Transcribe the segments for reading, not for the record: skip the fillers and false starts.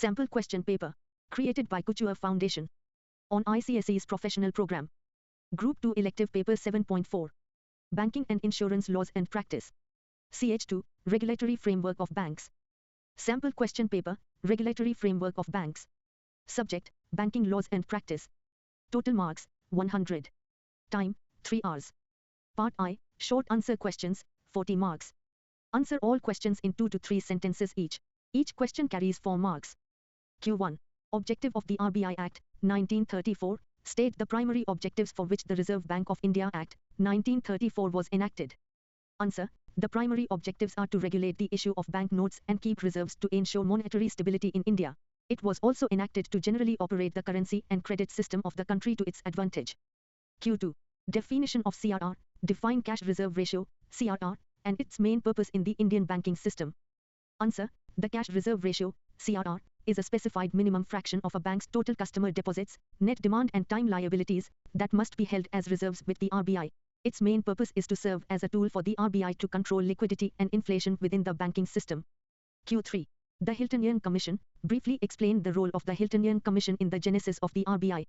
Sample question paper. Created by Couture Foundation. On ICSE's professional program. Group 2 elective paper 7.4. Banking and Insurance Laws and Practice. CH2, Regulatory Framework of Banks. Sample question paper, Regulatory Framework of Banks. Subject, Banking Laws and Practice. Total marks, 100. Time, 3 hours. Part I, Short answer questions, 40 marks. Answer all questions in 2 to 3 sentences each. Each question carries 4 marks. Q1. Objective of the RBI Act, 1934, state the primary objectives for which the Reserve Bank of India Act, 1934 was enacted. Answer. The primary objectives are to regulate the issue of bank notes and keep reserves to ensure monetary stability in India. It was also enacted to generally operate the currency and credit system of the country to its advantage. Q2. Definition of CRR, define cash reserve ratio, CRR, and its main purpose in the Indian banking system. Answer. The cash reserve ratio, CRR, is a specified minimum fraction of a bank's total customer deposits, net demand and time liabilities, that must be held as reserves with the RBI. Its main purpose is to serve as a tool for the RBI to control liquidity and inflation within the banking system. Q3. The Hiltonian Commission, briefly explain the role of the Hiltonian Commission in the genesis of the RBI.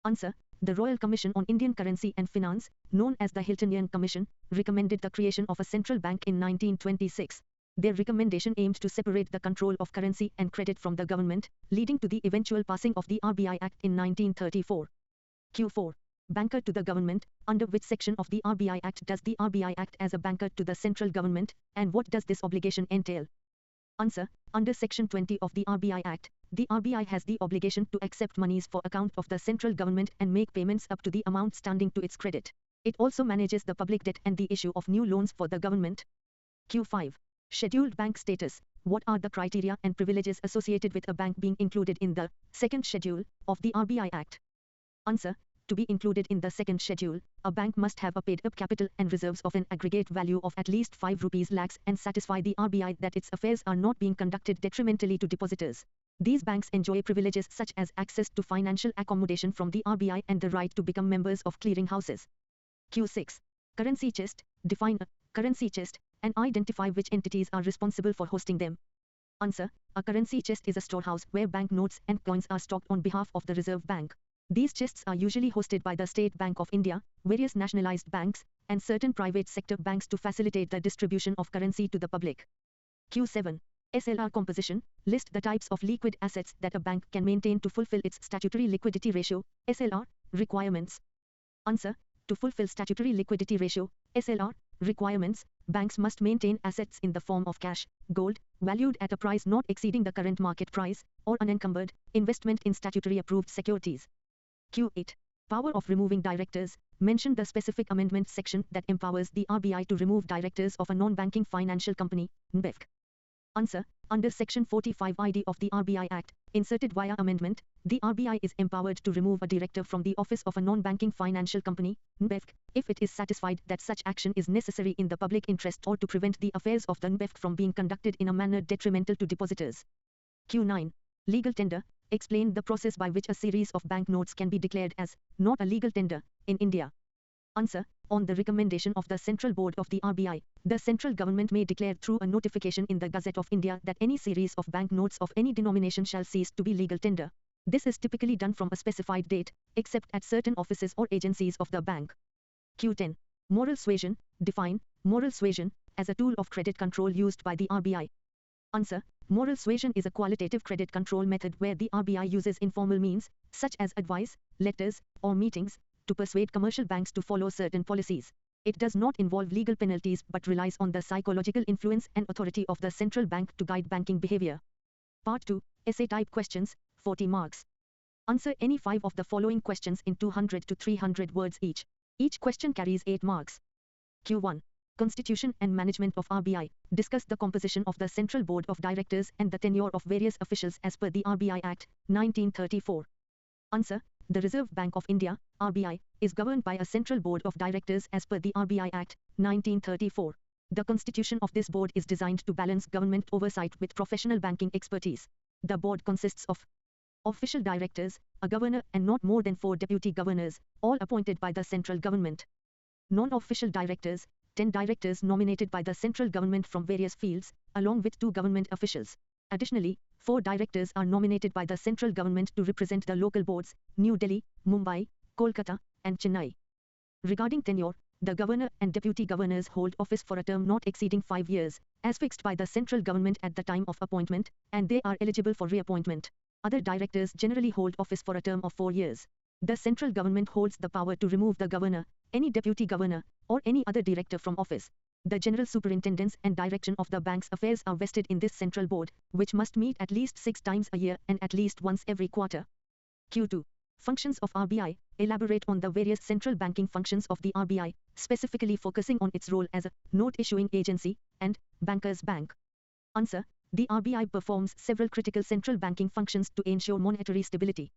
Answer. The Royal Commission on Indian Currency and Finance, known as the Hiltonian Commission, recommended the creation of a central bank in 1926. Their recommendation aimed to separate the control of currency and credit from the government, leading to the eventual passing of the RBI Act in 1934. Q4. Banker to the government, under which section of the RBI Act does the RBI act as a banker to the central government, and what does this obligation entail? Answer. Under Section 20 of the RBI Act, the RBI has the obligation to accept monies for account of the central government and make payments up to the amount standing to its credit. It also manages the public debt and the issue of new loans for the government. Q5. Scheduled bank status. What are the criteria and privileges associated with a bank being included in the second schedule of the RBI Act? Answer. To be included in the second schedule, a bank must have a paid-up capital and reserves of an aggregate value of at least 5 rupees lakhs and satisfy the RBI that its affairs are not being conducted detrimentally to depositors. These banks enjoy privileges such as access to financial accommodation from the RBI and the right to become members of clearing houses. Q6. Currency chest. Define a currency chest and identify which entities are responsible for hosting them. Answer. A currency chest is a storehouse where bank notes and coins are stocked on behalf of the Reserve Bank. These chests are usually hosted by the State Bank of India, various nationalized banks, and certain private sector banks to facilitate the distribution of currency to the public. Q7. SLR composition. List the types of liquid assets that a bank can maintain to fulfill its statutory liquidity ratio, SLR, requirements. Answer. To fulfill statutory liquidity ratio, SLR, requirements, banks must maintain assets in the form of cash, gold, valued at a price not exceeding the current market price, or unencumbered, investment in statutory approved securities. Q8. Power of removing directors. Mention the specific amendment section that empowers the RBI to remove directors of a non-banking financial company, NBFC. Answer. Under Section 45 ID of the RBI Act, inserted via amendment, the RBI is empowered to remove a director from the office of a non-banking financial company, NBFC, if it is satisfied that such action is necessary in the public interest or to prevent the affairs of the NBFC from being conducted in a manner detrimental to depositors. Q9. Legal tender. Explain the process by which a series of bank notes can be declared as not a legal tender in India. Answer. On the recommendation of the Central Board of the RBI, the central government may declare through a notification in the Gazette of India that any series of bank notes of any denomination shall cease to be legal tender. This is typically done from a specified date, except at certain offices or agencies of the bank. Q10. Moral suasion. Define moral suasion as a tool of credit control used by the RBI. Answer. Moral suasion is a qualitative credit control method where the RBI uses informal means, such as advice, letters, or meetings, to persuade commercial banks to follow certain policies. It does not involve legal penalties but relies on the psychological influence and authority of the central bank to guide banking behavior. Part 2. Essay-type questions, 40 marks. Answer any 5 of the following questions in 200 to 300 words each. Each question carries 8 marks. Q1. Constitution and Management of RBI. Discuss the composition of the Central Board of Directors and the tenure of various officials as per the RBI Act, 1934. Answer. The Reserve Bank of India, RBI, is governed by a Central Board of Directors as per the RBI Act, 1934. The constitution of this board is designed to balance government oversight with professional banking expertise. The board consists of official directors, a governor and not more than 4 deputy governors, all appointed by the central government. Non-official directors, 10 directors nominated by the central government from various fields, along with 2 government officials. Additionally, 4 directors are nominated by the central government to represent the local boards, New Delhi, Mumbai, Kolkata, and Chennai. Regarding tenure, the governor and deputy governors hold office for a term not exceeding 5 years, as fixed by the central government at the time of appointment, and they are eligible for reappointment. Other directors generally hold office for a term of 4 years. The central government holds the power to remove the governor, any deputy governor, or any other director from office. The general superintendence and direction of the bank's affairs are vested in this central board, which must meet at least 6 times a year and at least once every quarter. Q2. Functions of RBI. Elaborate on the various central banking functions of the RBI, specifically focusing on its role as a note-issuing agency and banker's bank. Answer. The RBI performs several critical central banking functions to ensure monetary stability.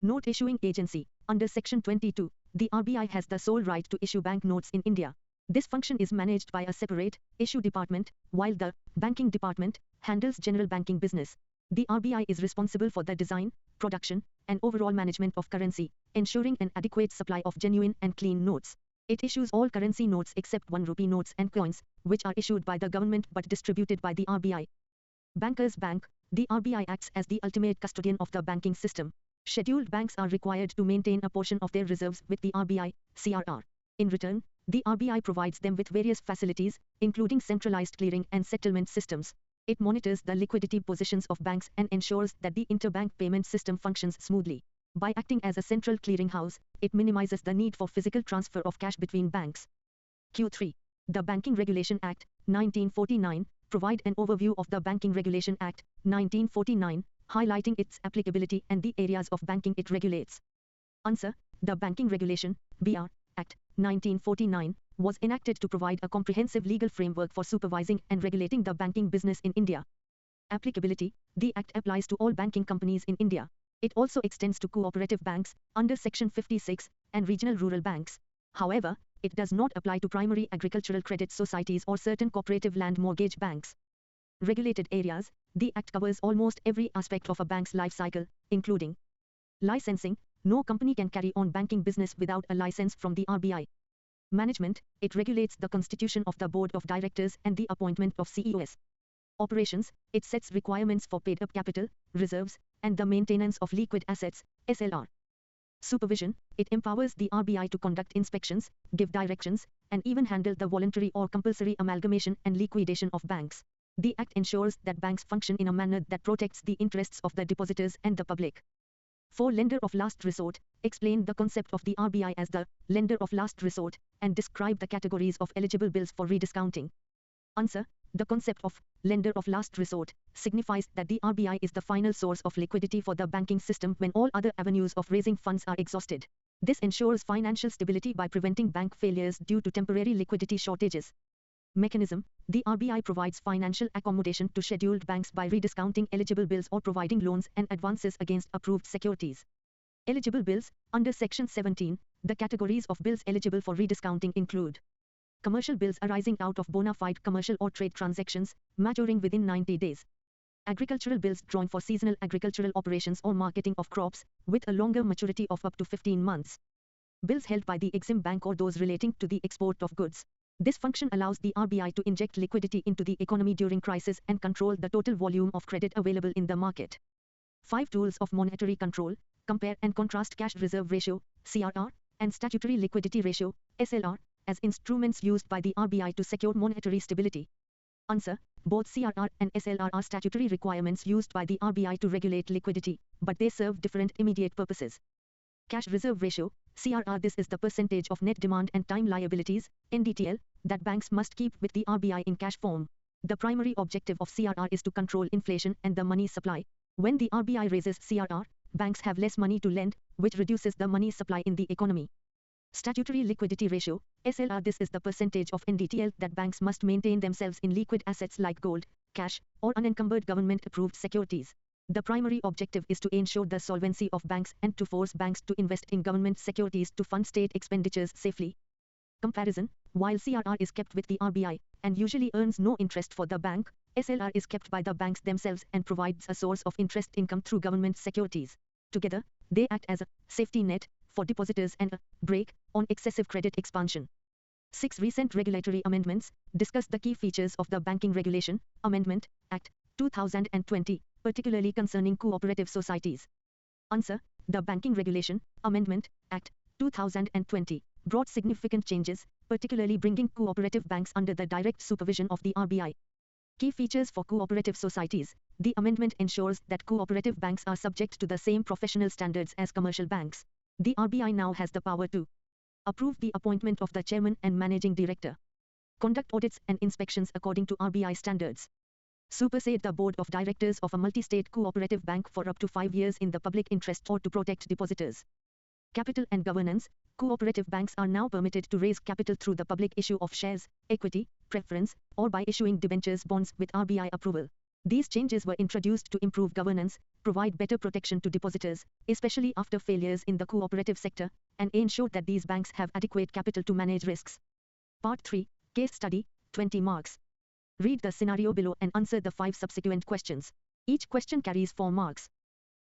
Note-issuing agency. Under Section 22, the RBI has the sole right to issue bank notes in India. This function is managed by a separate issue department, while the banking department handles general banking business. The RBI is responsible for the design, production, and overall management of currency, ensuring an adequate supply of genuine and clean notes. It issues all currency notes except 1 rupee notes and coins, which are issued by the government but distributed by the RBI. Banker's bank. The RBI acts as the ultimate custodian of the banking system. Scheduled banks are required to maintain a portion of their reserves with the RBI, CRR. In return, the RBI provides them with various facilities, including centralized clearing and settlement systems. It monitors the liquidity positions of banks and ensures that the interbank payment system functions smoothly. By acting as a central clearinghouse, it minimizes the need for physical transfer of cash between banks. Q3. The Banking Regulation Act, 1949, provide an overview of the Banking Regulation Act, 1949, highlighting its applicability and the areas of banking it regulates. Answer. The Banking Regulation, BR, Act, 1949, was enacted to provide a comprehensive legal framework for supervising and regulating the banking business in India. Applicability. The Act applies to all banking companies in India. It also extends to cooperative banks, under Section 56, and regional rural banks. However, it does not apply to primary agricultural credit societies or certain cooperative land mortgage banks. Regulated areas. The Act covers almost every aspect of a bank's life cycle, including licensing. No company can carry on banking business without a license from the RBI. Management. It regulates the constitution of the board of directors and the appointment of CEOs. Operations. It sets requirements for paid-up capital, reserves, and the maintenance of liquid assets, SLR. Supervision. It empowers the RBI to conduct inspections, give directions, and even handle the voluntary or compulsory amalgamation and liquidation of banks. The Act ensures that banks function in a manner that protects the interests of the depositors and the public. For lender of last resort, explain the concept of the RBI as the lender of last resort, and describe the categories of eligible bills for rediscounting. Answer. The concept of lender of last resort signifies that the RBI is the final source of liquidity for the banking system when all other avenues of raising funds are exhausted. This ensures financial stability by preventing bank failures due to temporary liquidity shortages. Mechanism. The RBI provides financial accommodation to scheduled banks by rediscounting eligible bills or providing loans and advances against approved securities. Eligible bills. Under Section 17, the categories of bills eligible for rediscounting include commercial bills arising out of bona fide commercial or trade transactions, maturing within 90 days. Agricultural bills drawn for seasonal agricultural operations or marketing of crops, with a longer maturity of up to 15 months. Bills held by the Exim Bank or those relating to the export of goods. This function allows the RBI to inject liquidity into the economy during crisis and control the total volume of credit available in the market. 5 tools of monetary control. Compare and contrast cash reserve ratio, CRR, and statutory liquidity ratio, SLR, as instruments used by the RBI to secure monetary stability. Answer. Both CRR and SLR are statutory requirements used by the RBI to regulate liquidity, but they serve different immediate purposes. Cash reserve ratio, CRR. This is the percentage of net demand and time liabilities, NDTL, that banks must keep with the RBI in cash form. The primary objective of CRR is to control inflation and the money supply. When the RBI raises CRR, banks have less money to lend, which reduces the money supply in the economy. Statutory liquidity ratio, SLR. This is the percentage of NDTL that banks must maintain themselves in liquid assets like gold, cash, or unencumbered government-approved securities. The primary objective is to ensure the solvency of banks and to force banks to invest in government securities to fund state expenditures safely. Comparison. While CRR is kept with the RBI, and usually earns no interest for the bank, SLR is kept by the banks themselves and provides a source of interest income through government securities. Together, they act as a safety net for depositors and a brake on excessive credit expansion. 6 recent regulatory amendments discuss the key features of the Banking Regulation Amendment Act, 2020, particularly concerning cooperative societies? Answer. The Banking Regulation, Amendment, Act, 2020, brought significant changes, particularly bringing cooperative banks under the direct supervision of the RBI. Key features for cooperative societies. The amendment ensures that cooperative banks are subject to the same professional standards as commercial banks. The RBI now has the power to approve the appointment of the chairman and managing director, conduct audits and inspections according to RBI standards, supersede the board of directors of a multi-state cooperative bank for up to 5 years in the public interest or to protect depositors. Capital and governance. Cooperative banks are now permitted to raise capital through the public issue of shares, equity, preference, or by issuing debentures bonds with RBI approval. These changes were introduced to improve governance, provide better protection to depositors, especially after failures in the cooperative sector, and ensure that these banks have adequate capital to manage risks. Part 3, Case Study, 20 marks. Read the scenario below and answer the 5 subsequent questions. Each question carries 4 marks.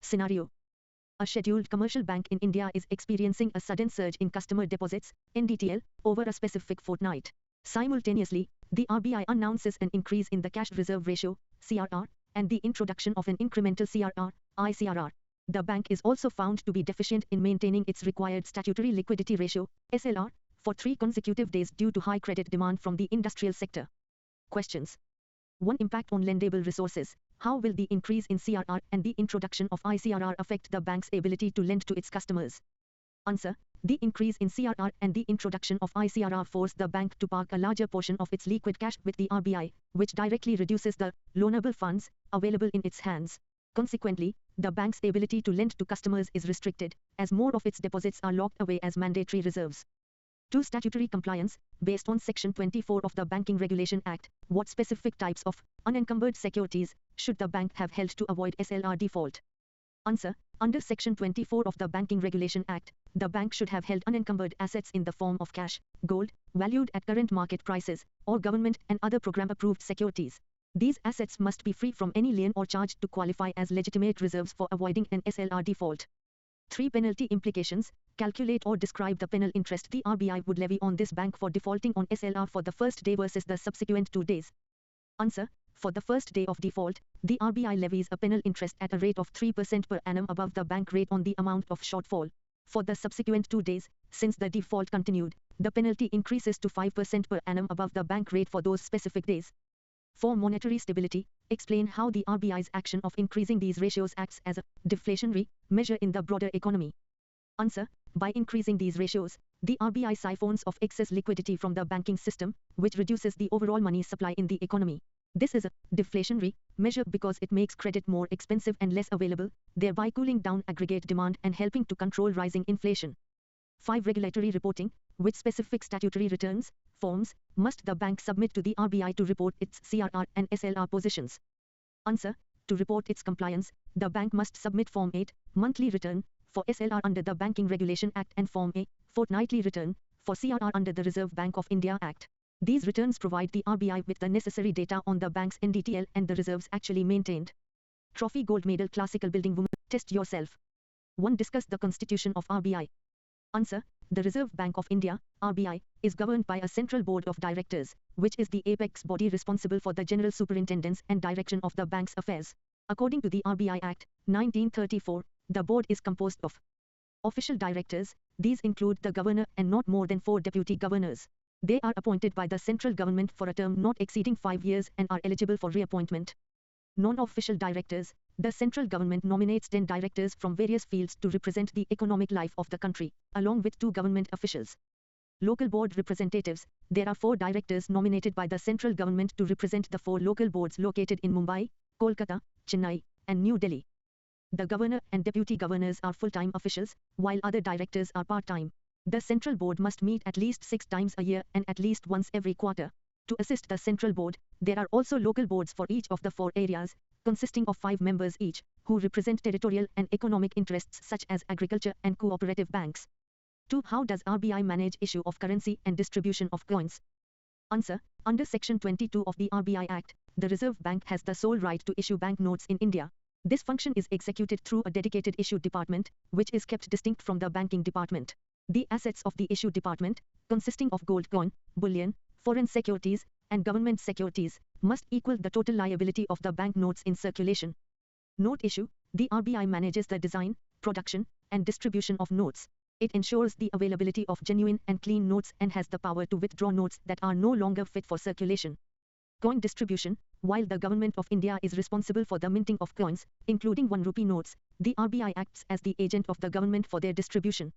Scenario. A scheduled commercial bank in India is experiencing a sudden surge in customer deposits, NDTL, over a specific fortnight. Simultaneously, the RBI announces an increase in the cash reserve ratio, CRR, and the introduction of an incremental CRR, ICRR. The bank is also found to be deficient in maintaining its required statutory liquidity ratio, SLR, for 3 consecutive days due to high credit demand from the industrial sector. Questions. 1. Impact on lendable resources. How will the increase in CRR and the introduction of ICRR affect the bank's ability to lend to its customers? Answer. The increase in CRR and the introduction of ICRR force the bank to park a larger portion of its liquid cash with the RBI, which directly reduces the loanable funds available in its hands. Consequently, the bank's ability to lend to customers is restricted, as more of its deposits are locked away as mandatory reserves. 2. Statutory compliance. Based on Section 24 of the Banking Regulation Act, what specific types of unencumbered securities should the bank have held to avoid SLR default? Answer. Under Section 24 of the Banking Regulation Act, the bank should have held unencumbered assets in the form of cash, gold, valued at current market prices, or government and other program-approved securities. These assets must be free from any lien or charge to qualify as legitimate reserves for avoiding an SLR default. 3. Penalty implications. Calculate or describe the penal interest the RBI would levy on this bank for defaulting on SLR for the first day versus the subsequent 2 days. Answer. For the first day of default, the RBI levies a penal interest at a rate of 3% per annum above the bank rate on the amount of shortfall. For the subsequent 2 days, since the default continued, the penalty increases to 5% per annum above the bank rate for those specific days. 4. Monetary stability. Explain how the RBI's action of increasing these ratios acts as a deflationary measure in the broader economy. Answer. By increasing these ratios, the RBI siphons off excess liquidity from the banking system, which reduces the overall money supply in the economy. This is a deflationary measure because it makes credit more expensive and less available, thereby cooling down aggregate demand and helping to control rising inflation. 5. Regulatory reporting. Which specific statutory returns, forms, must the bank submit to the RBI to report its CRR and SLR positions? Answer. To report its compliance, the bank must submit Form 8, monthly return, for SLR under the Banking Regulation Act and Form A, fortnightly return, for CRR under the Reserve Bank of India Act. These returns provide the RBI with the necessary data on the bank's NDTL and the reserves actually maintained. Trophy Gold Medal Classical Building Woman. Test yourself. 1. Discuss the constitution of RBI. Answer. The Reserve Bank of India, RBI, is governed by a central board of directors, which is the apex body responsible for the general superintendence and direction of the bank's affairs. According to the RBI Act, 1934, the board is composed of official directors. These include the governor and not more than 4 deputy governors. They are appointed by the central government for a term not exceeding 5 years and are eligible for reappointment. Non-official directors. The central government nominates 10 directors from various fields to represent the economic life of the country, along with 2 government officials. Local board representatives. There are 4 directors nominated by the central government to represent the 4 local boards located in Mumbai, Kolkata, Chennai, and New Delhi. The governor and deputy governors are full-time officials, while other directors are part-time. The central board must meet at least 6 times a year and at least once every quarter. To assist the central board, there are also local boards for each of the 4 areas, consisting of 5 members each, who represent territorial and economic interests such as agriculture and cooperative banks. 2. How does RBI manage issue of currency and distribution of coins? Answer. Under Section 22 of the RBI Act, the Reserve Bank has the sole right to issue bank notes in India. This function is executed through a dedicated issue department, which is kept distinct from the banking department. The assets of the issue department, consisting of gold coin, bullion, foreign securities, and government securities, must equal the total liability of the bank notes in circulation. Note issue: the RBI manages the design, production, and distribution of notes. It ensures the availability of genuine and clean notes and has the power to withdraw notes that are no longer fit for circulation. Coin distribution: while the Government of India is responsible for the minting of coins, including 1 rupee notes, the RBI acts as the agent of the government for their distribution.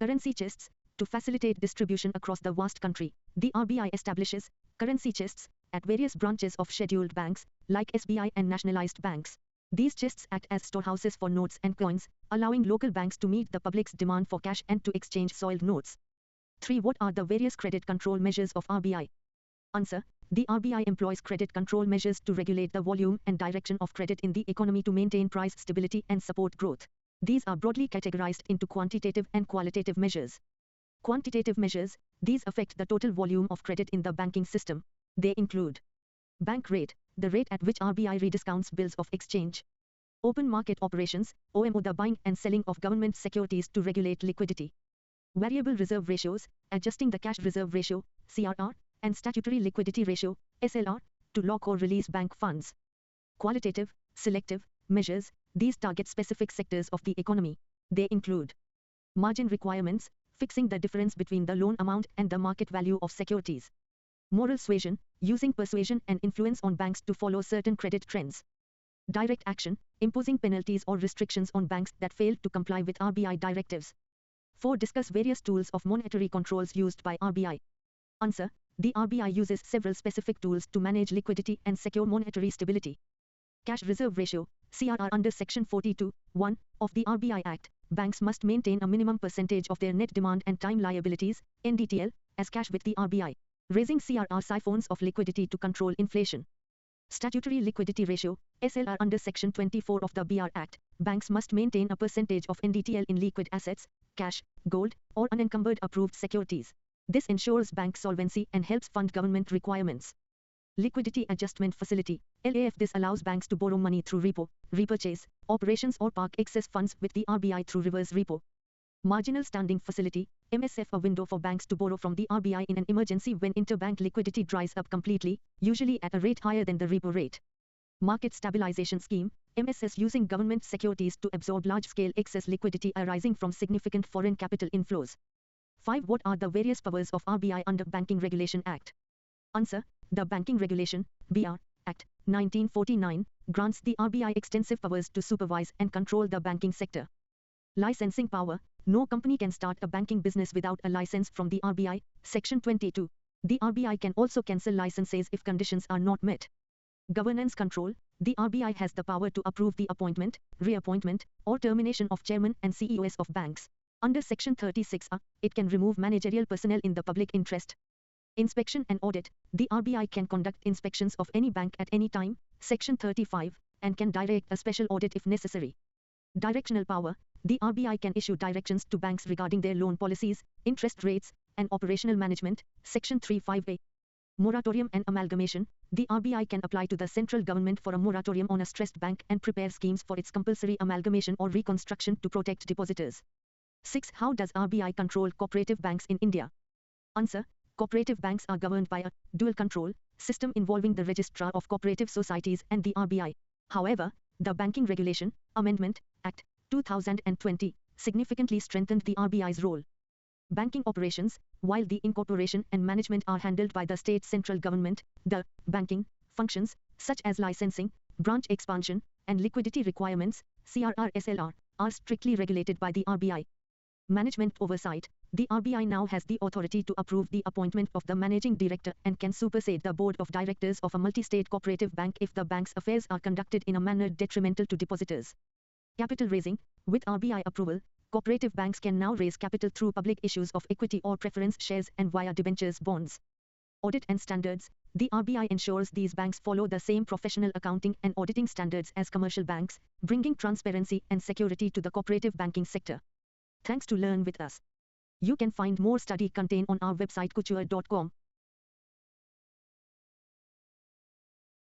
Currency chests: to facilitate distribution across the vast country, the RBI establishes currency chests at various branches of scheduled banks, like SBI and nationalized banks. These chests act as storehouses for notes and coins, allowing local banks to meet the public's demand for cash and to exchange soiled notes. 3. What are the various credit control measures of RBI? Answer: the RBI employs credit control measures to regulate the volume and direction of credit in the economy to maintain price stability and support growth. These are broadly categorized into quantitative and qualitative measures. Quantitative measures: these affect the total volume of credit in the banking system. They include bank rate, the rate at which RBI rediscounts bills of exchange. Open market operations, OMO, the buying and selling of government securities to regulate liquidity. Variable reserve ratios, adjusting the cash reserve ratio, CRR, and statutory liquidity ratio, SLR, to lock or release bank funds. Qualitative, selective measures: these target specific sectors of the economy. They include margin requirements, fixing the difference between the loan amount and the market value of securities. Moral suasion, using persuasion and influence on banks to follow certain credit trends. Direct action, imposing penalties or restrictions on banks that fail to comply with RBI directives. 4. Discuss various tools of monetary controls used by RBI. Answer: the RBI uses several specific tools to manage liquidity and secure monetary stability. Cash reserve ratio, CRR. Under Section 42(1) of the RBI Act, banks must maintain a minimum percentage of their net demand and time liabilities, NDTL, as cash with the RBI. Raising CRR siphons of liquidity to control inflation. Statutory liquidity ratio, SLR. Under Section 24 of the BR Act, banks must maintain a percentage of NDTL in liquid assets, cash, gold, or unencumbered approved securities. This ensures bank solvency and helps fund government requirements. Liquidity Adjustment Facility, LAF. This allows banks to borrow money through repo, repurchase, operations or park excess funds with the RBI through reverse repo. Marginal Standing Facility, MSF. A window for banks to borrow from the RBI in an emergency when interbank liquidity dries up completely, usually at a rate higher than the repo rate. Market Stabilization Scheme, MSS. Using government securities to absorb large-scale excess liquidity arising from significant foreign capital inflows. 5. What are the various powers of RBI under Banking Regulation Act? Answer: the Banking Regulation (BR) Act, 1949, grants the RBI extensive powers to supervise and control the banking sector. Licensing power: no company can start a banking business without a license from the RBI, Section 22. The RBI can also cancel licenses if conditions are not met. Governance control: the RBI has the power to approve the appointment, reappointment, or termination of chairman and CEOs of banks. Under Section 36A, it can remove managerial personnel in the public interest. Inspection and audit: the RBI can conduct inspections of any bank at any time, Section 35, and can direct a special audit if necessary. Directional power: the RBI can issue directions to banks regarding their loan policies, interest rates, and operational management, Section 35A. Moratorium and amalgamation: the RBI can apply to the central government for a moratorium on a stressed bank and prepare schemes for its compulsory amalgamation or reconstruction to protect depositors. 6. How does RBI control cooperative banks in India? Answer: cooperative banks are governed by a dual control system involving the Registrar of Cooperative Societies and the RBI. However, the Banking Regulation Amendment Act, 2020, significantly strengthened the RBI's role. Banking operations: while the incorporation and management are handled by the state central government, the banking functions, such as licensing, branch expansion, and liquidity requirements, CRR/SLR, are strictly regulated by the RBI. Management oversight: the RBI now has the authority to approve the appointment of the managing director and can supersede the board of directors of a multi-state cooperative bank if the bank's affairs are conducted in a manner detrimental to depositors. Capital raising: with RBI approval, cooperative banks can now raise capital through public issues of equity or preference shares and via debentures bonds. Audit and standards: the RBI ensures these banks follow the same professional accounting and auditing standards as commercial banks, bringing transparency and security to the cooperative banking sector. Thanks to learn with us. You can find more study content on our website couture.com.